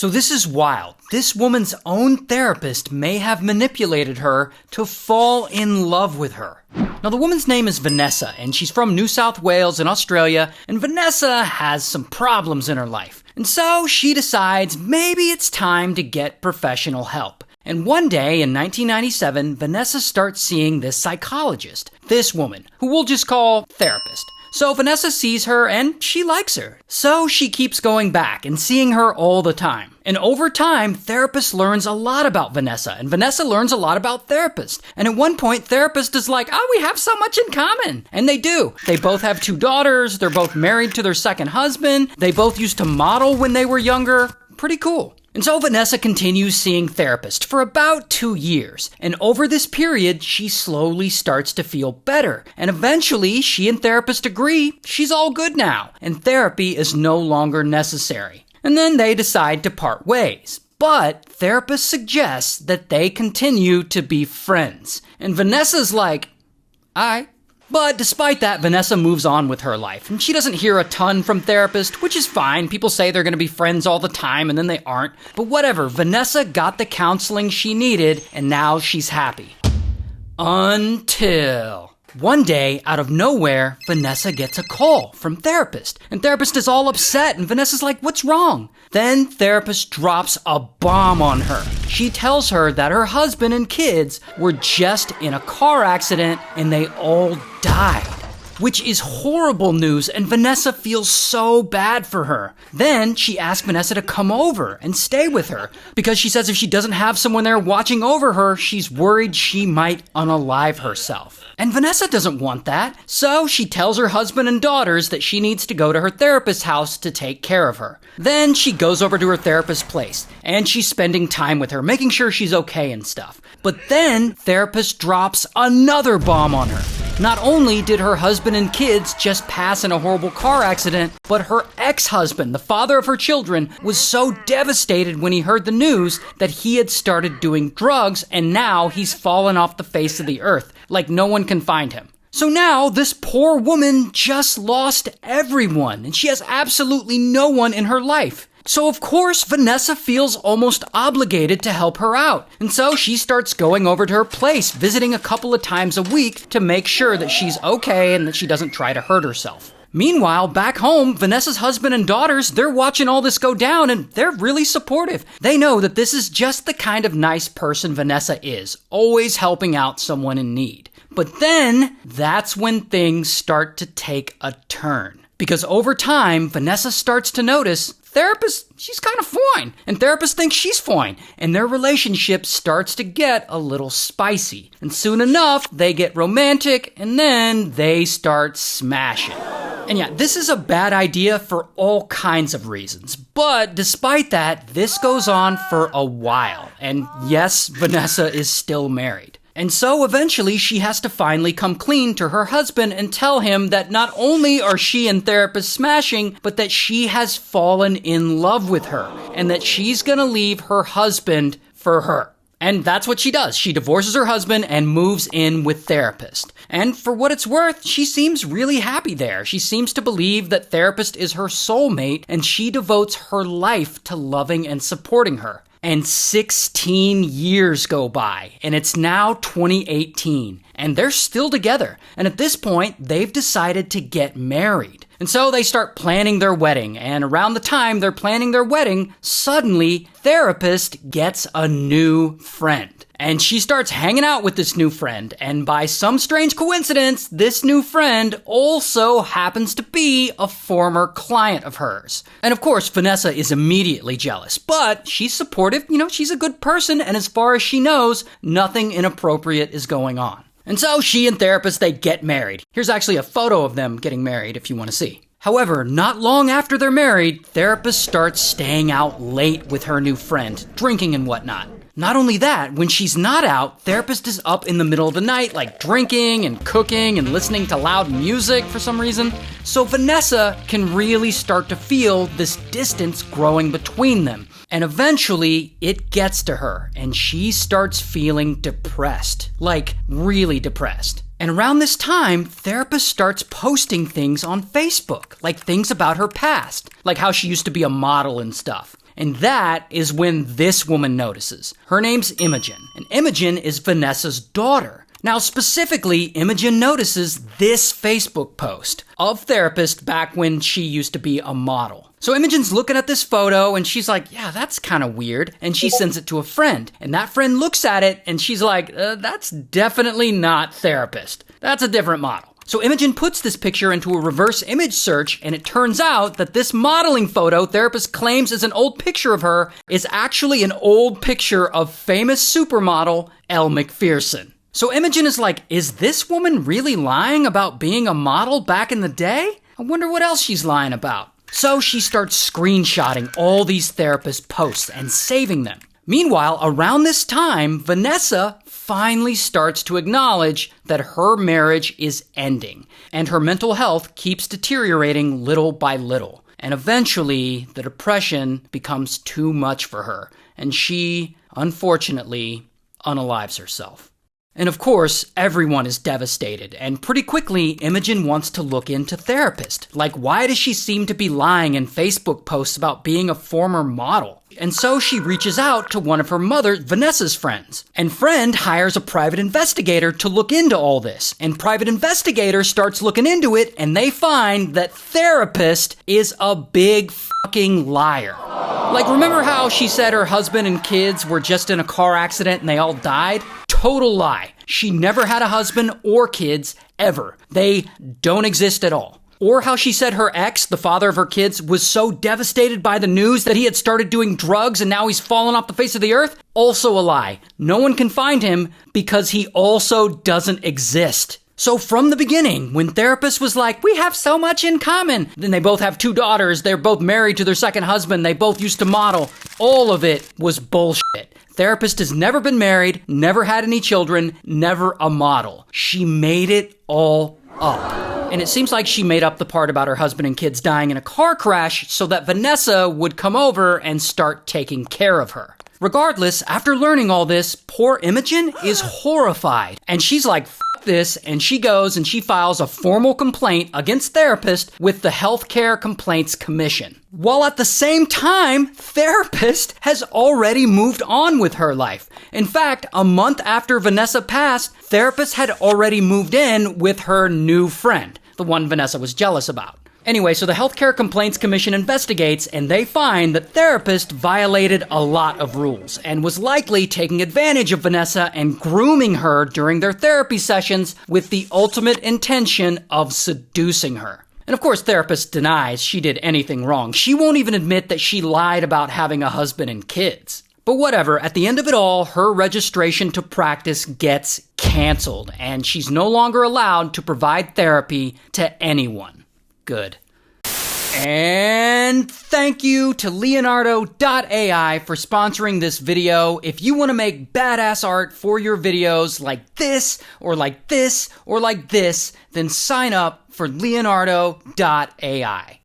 So this is wild. This woman's own therapist may have manipulated her to fall in love with her. Now, the woman's name is Vanessa, and she's from New South Wales in Australia, and Vanessa has some problems in her life. And so she decides maybe it's time to get professional help. And one day in 1997, Vanessa starts seeing this psychologist, this woman, who we'll just call therapist. So Vanessa sees her and she likes her. So she keeps going back and seeing her all the time. And over time, therapist learns a lot about Vanessa, and Vanessa learns a lot about therapist. And at one point, therapist is like, oh, we have so much in common. And they do. They both have 2 daughters. They're both married to their second husband. They both used to model when they were younger. Pretty cool. And so Vanessa continues seeing therapist for about 2 years. And over this period, she slowly starts to feel better. And eventually, she and therapist agree she's all good now, and therapy is no longer necessary. And then they decide to part ways. But therapist suggests that they continue to be friends. And Vanessa's like, alright. But despite that, Vanessa moves on with her life, and she doesn't hear a ton from therapist, which is fine. People say they're going to be friends all the time, and then they aren't. But whatever, Vanessa got the counseling she needed, and now she's happy. Until one day, out of nowhere, Vanessa gets a call from therapist, and therapist is all upset, and Vanessa's like, what's wrong? Then therapist drops a bomb on her. She tells her that her husband and kids were just in a car accident and they all died, which is horrible news, and Vanessa feels so bad for her. Then she asks Vanessa to come over and stay with her because she says if she doesn't have someone there watching over her, she's worried she might unalive herself. And Vanessa doesn't want that, so she tells her husband and daughters that she needs to go to her therapist's house to take care of her. Then she goes over to her therapist's place, and she's spending time with her, making sure she's okay and stuff. But then, therapist drops another bomb on her. Not only did her husband and kids just pass in a horrible car accident, but her ex-husband, the father of her children, was so devastated when he heard the news that he had started doing drugs, and now he's fallen off the face of the earth, like no one can find him. So now, this poor woman just lost everyone, and she has absolutely no one in her life. So of course, Vanessa feels almost obligated to help her out. And so she starts going over to her place, visiting a couple of times a week to make sure that she's okay and that she doesn't try to hurt herself. Meanwhile, back home, Vanessa's husband and daughters, they're watching all this go down and they're really supportive. They know that this is just the kind of nice person Vanessa is, always helping out someone in need. But then, that's when things start to take a turn. Because over time, Vanessa starts to notice therapist, she's kind of fine, and therapist thinks she's fine, and their relationship starts to get a little spicy. And soon enough, they get romantic, and then they start smashing. And yeah, this is a bad idea for all kinds of reasons. But despite that, this goes on for a while. And yes, Vanessa is still married. And so eventually she has to finally come clean to her husband and tell him that not only are she and therapist smashing, but that she has fallen in love with her and that she's gonna leave her husband for her. And that's what she does. She divorces her husband and moves in with therapist. And for what it's worth, she seems really happy there. She seems to believe that therapist is her soulmate and she devotes her life to loving and supporting her. And 16 years go by, and it's now 2018, and they're still together. And at this point, they've decided to get married. And so they start planning their wedding, and around the time they're planning their wedding, suddenly, therapist gets a new friend. And she starts hanging out with this new friend, and by some strange coincidence, this new friend also happens to be a former client of hers. And of course, Vanessa is immediately jealous, but she's supportive, she's a good person, and as far as she knows, nothing inappropriate is going on. And so she and therapist, they get married. Here's actually a photo of them getting married if you want to see. However, not long after they're married, therapist starts staying out late with her new friend, drinking and whatnot. Not only that, when she's not out, therapist is up in the middle of the night, like drinking and cooking and listening to loud music for some reason. So Vanessa can really start to feel this distance growing between them. And eventually, it gets to her, and she starts feeling depressed. Like, really depressed. And around this time, therapist starts posting things on Facebook, like things about her past, like how she used to be a model and stuff. And that is when this woman notices. Her name's Imogen, and Imogen is Vanessa's daughter. Now, specifically, Imogen notices this Facebook post of therapist back when she used to be a model. So Imogen's looking at this photo and she's like, yeah, that's kind of weird. And she sends it to a friend. And that friend looks at it and she's like, that's definitely not therapist. That's a different model. So Imogen puts this picture into a reverse image search, and it turns out that this modeling photo therapist claims is an old picture of her is actually an old picture of famous supermodel Elle Macpherson. So Imogen is like, is this woman really lying about being a model back in the day? I wonder what else she's lying about. So she starts screenshotting all these therapist posts and saving them. Meanwhile, around this time, Vanessa finally starts to acknowledge that her marriage is ending, and her mental health keeps deteriorating little by little. And eventually, the depression becomes too much for her, and she, unfortunately, unalives herself. And of course, everyone is devastated, and pretty quickly, Imogen wants to look into therapist. Like, why does she seem to be lying in Facebook posts about being a former model? And so she reaches out to one of her mother, Vanessa's friends. And friend hires a private investigator to look into all this. And private investigator starts looking into it, and they find that therapist is a big fucking liar. Like, remember how she said her husband and kids were just in a car accident and they all died? Total lie. She never had a husband or kids, ever. They don't exist at all. Or how she said her ex, the father of her kids, was so devastated by the news that he had started doing drugs and now he's fallen off the face of the earth? Also a lie. No one can find him because he also doesn't exist. So from the beginning, when therapist was like, we have so much in common, then they both have 2 daughters, they're both married to their second husband, they both used to model, all of it was bullshit. Therapist has never been married, never had any children, never a model. She made it all up. And it seems like she made up the part about her husband and kids dying in a car crash so that Vanessa would come over and start taking care of her. Regardless, after learning all this, poor Imogen is horrified. And she's like, F this, and she goes and she files a formal complaint against therapist with the Healthcare Complaints Commission. While at the same time, therapist has already moved on with her life. In fact, a month after Vanessa passed, therapist had already moved in with her new friend, the one Vanessa was jealous about. Anyway, so the Healthcare Complaints Commission investigates, and they find that therapist violated a lot of rules and was likely taking advantage of Vanessa and grooming her during their therapy sessions with the ultimate intention of seducing her. And of course, therapist denies she did anything wrong. She won't even admit that she lied about having a husband and kids. But whatever, at the end of it all, her registration to practice gets canceled, and she's no longer allowed to provide therapy to anyone. Good. And thank you to Leonardo.ai for sponsoring this video. If you want to make badass art for your videos like this, or like this, or like this, then sign up for Leonardo.ai.